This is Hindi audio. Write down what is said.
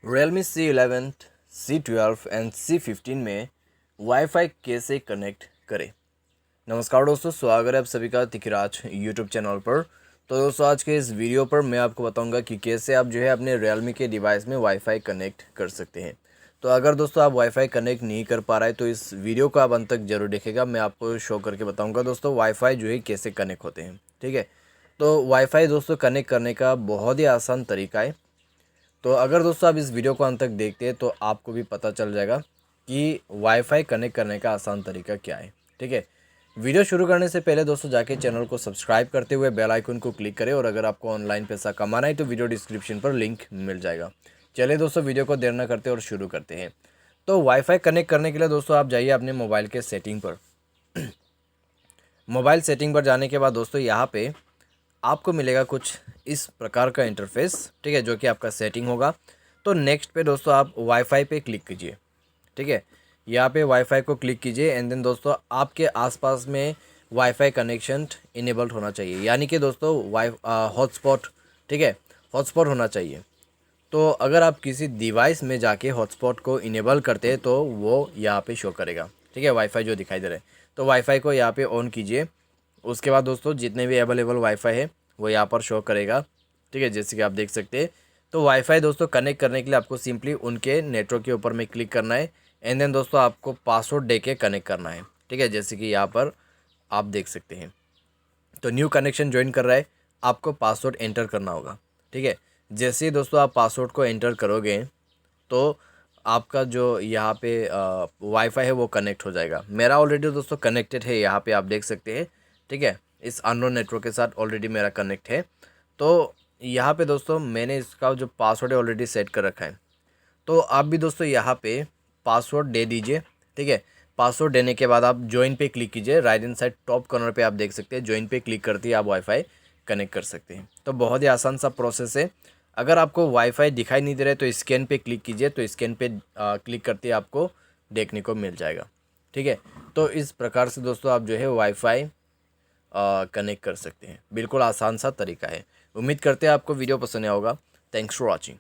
Realme C11, C12 and C15 में वाईफाई कैसे कनेक्ट करें। नमस्कार दोस्तों, स्वागत है आप सभी का तिखराज यूट्यूब चैनल पर। तो दोस्तों आज के इस वीडियो पर मैं आपको बताऊंगा कि कैसे आप जो है अपने Realme के डिवाइस में वाईफाई कनेक्ट कर सकते हैं। तो अगर दोस्तों आप वाईफाई कनेक्ट नहीं कर पा रहे तो इस वीडियो को आप अंत तक जरूर देखेगा। मैं आपको शो करके बताऊँगा दोस्तों वाईफाई जो है कैसे कनेक्ट होते हैं। ठीक है, तो वाईफाई दोस्तों कनेक्ट करने का बहुत ही आसान तरीका है। तो अगर दोस्तों आप इस वीडियो को अंत तक देखते हैं तो आपको भी पता चल जाएगा कि वाईफाई कनेक्ट करने का आसान तरीका क्या है। ठीक है, वीडियो शुरू करने से पहले दोस्तों जाके चैनल को सब्सक्राइब करते हुए बेल आइकन को क्लिक करें। और अगर आपको ऑनलाइन पैसा कमाना है तो वीडियो डिस्क्रिप्शन पर लिंक मिल जाएगा। चलिए दोस्तों वीडियो को देर न करते और शुरू करते हैं। तो वाईफाई कनेक्ट करने के लिए दोस्तों आप जाइए अपने मोबाइल के सेटिंग पर। मोबाइल सेटिंग पर जाने के बाद दोस्तों यहाँ पे आपको मिलेगा कुछ इस प्रकार का इंटरफेस। ठीक है, जो कि आपका सेटिंग होगा। तो नेक्स्ट पे दोस्तों आप वाईफाई पे क्लिक कीजिए। ठीक है, यहाँ पे वाईफाई को क्लिक कीजिए एंड देन दोस्तों आपके आसपास में वाईफाई कनेक्शन इनेबल्ड होना चाहिए, यानी कि दोस्तों हॉटस्पॉट। ठीक है, हॉटस्पॉट होना चाहिए। तो अगर आप किसी डिवाइस में जाके हॉटस्पॉट को इनेबल करते हैं तो वो यहाँ पे शो करेगा। ठीक है, वाईफाई जो दिखाई दे रहा है, तो वाईफाई को यहाँ पे ऑन कीजिए। उसके बाद दोस्तों जितने भी अवेलेबल वाईफाई है वो यहाँ पर शो करेगा। ठीक है, जैसे कि आप देख सकते हैं। तो वाईफाई दोस्तों कनेक्ट करने के लिए आपको सिंपली उनके नेटवर्क के ऊपर में क्लिक करना है एंड देन दोस्तों आपको पासवर्ड दे के कनेक्ट करना है। ठीक है, जैसे कि यहाँ पर आप देख सकते हैं। तो न्यू कनेक्शन ज्वाइन कर रहा है, आपको पासवर्ड एंटर करना होगा। ठीक है, जैसे ही दोस्तों आप पासवर्ड को एंटर करोगे तो आपका जो यहाँ पे वाईफाई है वो कनेक्ट हो जाएगा। मेरा ऑलरेडी दोस्तों कनेक्टेड है, यहाँ पे आप देख सकते हैं। ठीक है, इस अननोन नेटवर्क के साथ ऑलरेडी मेरा कनेक्ट है। तो यहाँ पे दोस्तों मैंने इसका जो पासवर्ड है ऑलरेडी सेट कर रखा है। तो आप भी दोस्तों यहाँ पे पासवर्ड दे दीजिए। ठीक है, पासवर्ड देने के बाद आप ज्वाइन पे क्लिक कीजिए। Right hand side top corner पे आप देख सकते हैं, ज्वाइन पे क्लिक करते ही आप वाईफाई कनेक्ट कर सकते हैं। तो बहुत ही आसान सा प्रोसेस है। अगर आपको वाईफाई दिखाई नहीं दे रहा है तो स्कैन पे क्लिक कीजिए। तो स्कैन पे क्लिक करते ही आपको देखने को मिल जाएगा। ठीक है, तो इस प्रकार से दोस्तों आप जो है वाईफाई कनेक्ट कर सकते हैं। बिल्कुल आसान सा तरीका है। उम्मीद करते हैं आपको वीडियो पसंद आया होगा। Thanks for watching.